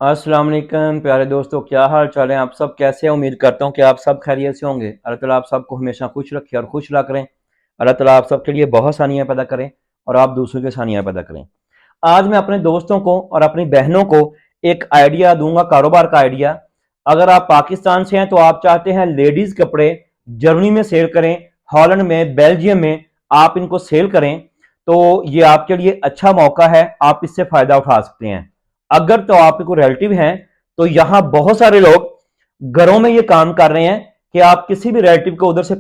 अस्सलाम वालेकुम प्यारे दोस्तों, क्या हाल चाल है? आप सब कैसे हैं? उम्मीद करता हूँ कि आप सब खैरियत से होंगे। अल्लाह ताला आप सबको हमेशा खुश रखे और खुश रहा करें। अल्लाह ताला आप सबके लिए बहुत आसानियाँ पैदा करें और आप दूसरों की आसानियाँ पैदा करें। आज मैं अपने दोस्तों को और अपनी बहनों को एक आइडिया दूंगा, कारोबार का आइडिया। अगर आप पाकिस्तान से हैं तो आप चाहते हैं लेडीज कपड़े जर्मनी में सेल करें, हॉलैंड में, बेल्जियम में आप इनको सेल करें, तो ये आपके लिए अच्छा मौका है, आप इससे फायदा उठा सकते हैं। अगर तो आपके कोई रिलेटिव हैं तो यहां बहुत सारे लोग घरों में ये काम कर रहे हैं कि आप किसी भी रिलेटिव को उधर से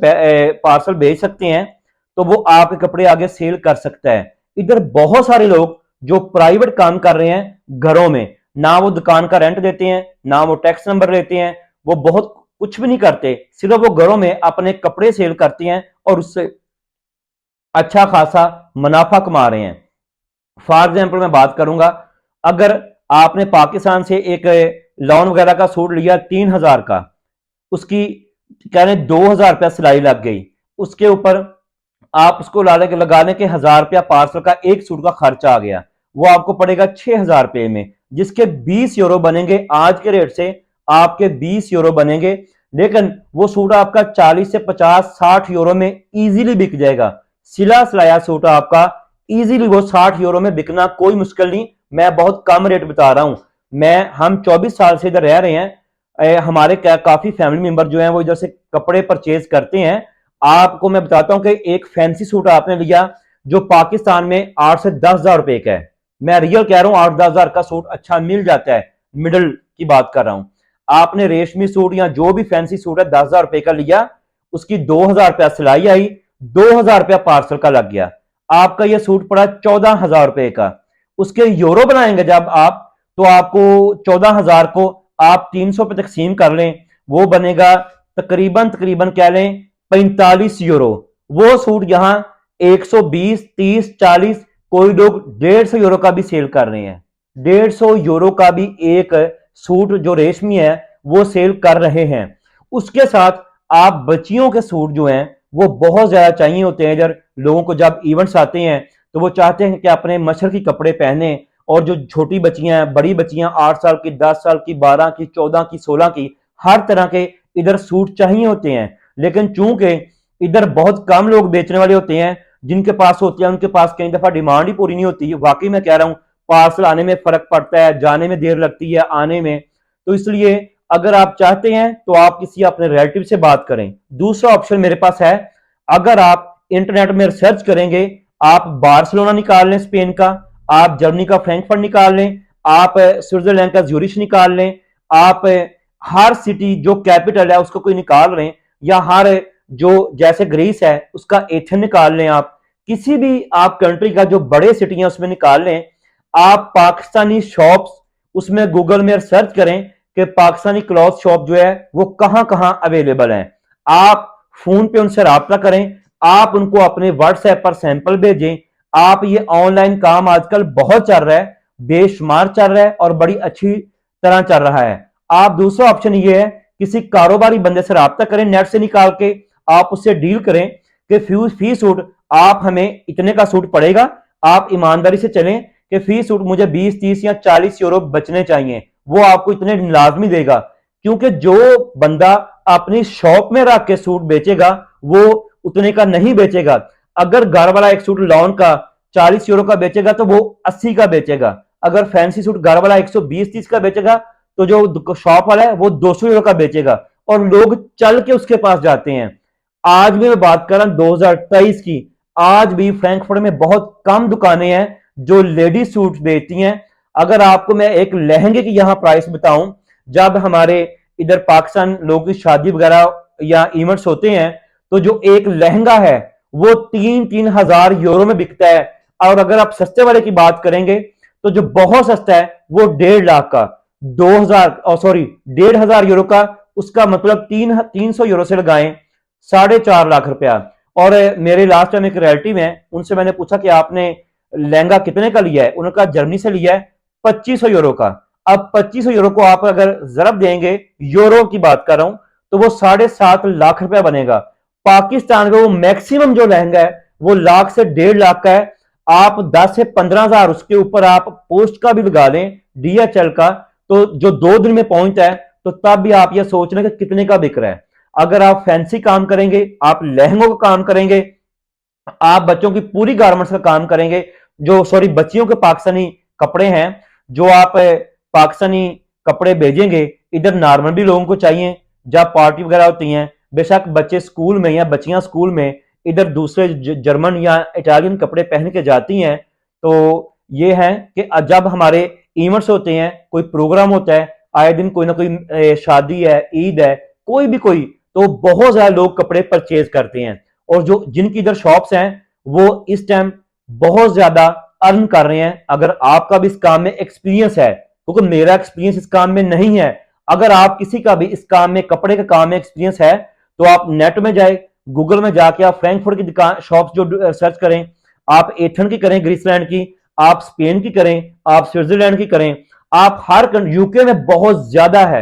पार्सल भेज सकते हैं, तो वो आपके कपड़े आगे सेल कर सकता है। इधर बहुत सारे लोग जो प्राइवेट काम कर रहे हैं घरों में, ना वो दुकान का रेंट देते हैं, ना वो टैक्स नंबर लेते हैं, वो बहुत कुछ भी नहीं करते, सिर्फ वो घरों में अपने कपड़े सेल करते हैं और उससे अच्छा खासा मुनाफा कमा रहे हैं। फॉर एग्जाम्पल मैं बात करूंगा, अगर आपने पाकिस्तान से एक लॉन वगैरह का सूट लिया 3,000 का, उसकी कह रहे 2,000 रुपया सिलाई लग गई, उसके ऊपर आप उसको लगाने के 1,000 रुपया पार्सल का एक सूट का खर्चा आ गया, वो आपको पड़ेगा 6,000 रुपये में, जिसके 20 यूरो बनेंगे आज के रेट से। आपके 20 यूरो बनेंगे, लेकिन वो सूट आपका 40 से 50 60 यूरो में इजीली बिक जाएगा। सिला सिलाया सूट आपका इजीली वो 60 यूरो में बिकना कोई मुश्किल नहीं। मैं बहुत कम रेट बता रहा हूं। हम 24 साल से इधर रह रहे हैं। हमारे काफी फैमिली मेंबर जो हैं वो इधर से कपड़े परचेज करते हैं। आपको मैं बताता हूं कि एक फैंसी सूट आपने लिया जो पाकिस्तान में 8 से 10 हजार रुपए का है, मैं रियल कह रहा हूं, 8 10 हजार का सूट अच्छा मिल जाता है, मिडल की बात कर रहा हूं। आपने रेशमी सूट या जो भी फैंसी सूट है 10 हजार रुपए का लिया, उसकी 2,000 रुपया सिलाई आई, 2,000 रुपया पार्सल का लग गया, आपका यह सूट पड़ा 14,000 रुपए का। उसके यूरो बनाएंगे जब आप, तो आपको 14,000 को आप 300 पे तकसीम कर लें, वो बनेगा तकरीबन तकरीबन कह लें 45 यूरो। वो सूट यहां 120 30 40, कोई लोग 150 यूरो का भी सेल कर रहे हैं। 150 यूरो का भी एक सूट जो रेशमी है वो सेल कर रहे हैं। उसके साथ आप बच्चियों के सूट जो हैं वो बहुत ज्यादा चाहिए होते हैं। जब लोगों को जब इवेंट्स आते हैं तो वो चाहते हैं कि अपने मशर की कपड़े पहने, और जो छोटी बच्चियां हैं, बड़ी बच्चियां 8 साल की, 10 साल की, 12 की, 14 की, 16 की, हर तरह के इधर सूट चाहिए होते हैं। लेकिन चूंकि इधर बहुत कम लोग बेचने वाले होते हैं, जिनके पास होते हैं उनके पास कई दफा डिमांड ही पूरी नहीं होती। वाकई मैं कह रहा हूं, पार्सल आने में फर्क पड़ता है, जाने में देर लगती है, आने में। तो इसलिए अगर आप चाहते हैं तो आप किसी अपने रिलेटिव से बात करें। दूसरा ऑप्शन मेरे पास है, अगर आप इंटरनेट में रिसर्च करेंगे, आप बार्सिलोना निकाल लें स्पेन का, आप जर्मनी का फ्रैंकफर्ट निकाल लें, आप स्विट्जरलैंड का ज्यूरिश निकाल लें, आप हर सिटी जो कैपिटल है उसको कोई निकाल रहे हैं, या हर जो जैसे ग्रीस है उसका एथेंस निकाल लें, आप किसी भी आप कंट्री का जो बड़े सिटी है उसमें निकाल लें। आप पाकिस्तानी शॉप्स उसमें गूगल में सर्च करें कि पाकिस्तानी क्लॉथ शॉप जो है वो कहां कहां अवेलेबल है। आप फोन पे उनसे रब्ता करें, आप उनको अपने व्हाट्सएप पर सैंपल भेजें। आप ये ऑनलाइन काम आजकल बहुत चल रहा है, बेशुमार चल रहा है और बड़ी अच्छी तरह चल रहा है। आप दूसरा ऑप्शन ये है, किसी कारोबारी बंदे से रब्ता करें, नेट से निकाल के आप उससे डील करें कि फी सूट आप हमें इतने का सूट पड़ेगा, आप ईमानदारी से चलें कि फी सूट मुझे 20 30 या 40 यूरो बचने चाहिए, वो आपको इतने लाजमी देगा। क्योंकि जो बंदा अपनी शॉप में रख के सूट बेचेगा वो उतने का नहीं बेचेगा। अगर घर वाला एक सूट लॉन का 40 यूरो का बेचेगा तो वो 80 का बेचेगा। अगर फैंसी सूट घर वाला 120 30 का बेचेगा तो जो शॉप वाला है वो 200 यूरो का बेचेगा, और लोग चल के उसके पास जाते हैं। आज भी मैं बात कर रहा हूं 2023 की, आज भी फ्रैंकफर्ट में बहुत कम दुकानें हैं जो लेडी सूट बेचती हैं। अगर आपको मैं एक लहंगे की यहां प्राइस बताऊं, जब हमारे इधर पाकिस्तान लोगों की शादी वगैरह या इवेंट्स होते हैं तो जो एक लहंगा है वो 3-3 हजार यूरो में बिकता है। और अगर आप सस्ते वाले की बात करेंगे तो जो बहुत सस्ता है वो 1.5 लाख का, 1,500 यूरो का, उसका मतलब 300 यूरो से लगाएं 4.5 लाख रुपया। और मेरे लास्ट टाइम एक रिलेटिव है, उनसे मैंने पूछा कि आपने लहंगा कितने का लिया है, उन्होंने कहा जर्मनी से लिया है 2500 यूरो का। अब 2500 यूरो को आप अगर जरब देंगे, यूरो की बात कर रहा हूं, तो वो 7.5 लाख रुपया बनेगा। पाकिस्तान का वो मैक्सिमम जो लहंगा है वो लाख से 1.5 लाख का है। आप 10 से 15 हजार उसके ऊपर आप पोस्ट का भी लगा लें, DHL का, तो जो 2 दिन में पहुंचता है तो तब भी आप ये सोच रहे हैं कि कितने का बिक रहा है। अगर आप फैंसी काम करेंगे, आप लहंगों का काम करेंगे, आप बच्चों की पूरी गारमेंट्स का काम करेंगे, जो सॉरी बच्चियों के पाकिस्तानी कपड़े हैं, जो आप पाकिस्तानी कपड़े भेजेंगे, इधर नॉर्मल भी लोगों को चाहिए, जब पार्टी वगैरह होती हैं, बेशक बच्चे स्कूल में या बच्चियां स्कूल में इधर दूसरे जर्मन या इटालियन कपड़े पहन के जाती हैं। तो ये है कि जब हमारे इवेंट्स होते हैं, कोई प्रोग्राम होता है, आए दिन कोई ना कोई शादी है, ईद है, कोई भी कोई, तो बहुत ज्यादा लोग कपड़े परचेज करते हैं। और जो जिनकी इधर शॉप्स हैं वो इस टाइम बहुत ज्यादा अर्न कर रहे हैं। अगर आपका भी इस काम में एक्सपीरियंस है, क्योंकि मेरा एक्सपीरियंस इस काम में नहीं है, अगर आप किसी का भी इस काम में, कपड़े के काम में एक्सपीरियंस है, तो आप नेट में जाए, गूगल में जाके आप फ्रैंकफर्ट की दुकान शॉप्स जो सर्च करें, आप एथन की करें, ग्रीसलैंड की, आप स्पेन की करें, आप स्विट्जरलैंड की करें, आप हर यूके में बहुत ज्यादा है,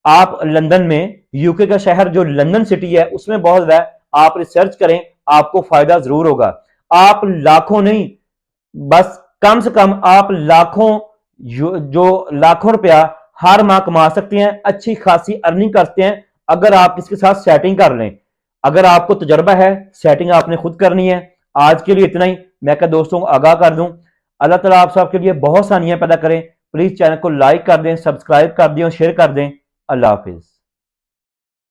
आप लंदन में, यूके का शहर जो लंदन सिटी है उसमें बहुत ज्यादा है, आप रिसर्च करें, आपको फायदा जरूर होगा। आप लाखों नहीं, बस कम से कम आप लाखों, जो लाखों रुपया हर माह कमा सकते हैं, अच्छी खासी अर्निंग करते हैं, अगर आप इसके साथ सेटिंग कर लें। अगर आपको तजर्बा है, सेटिंग आपने खुद करनी है। आज के लिए इतना ही, मैं क्या दोस्तों को आगाह कर दूं, अल्लाह ताला आप सबके लिए बहुत सानियां पैदा करें। प्लीज चैनल को लाइक कर दें, सब्सक्राइब कर दें और शेयर कर दें। अल्लाह हाफिज।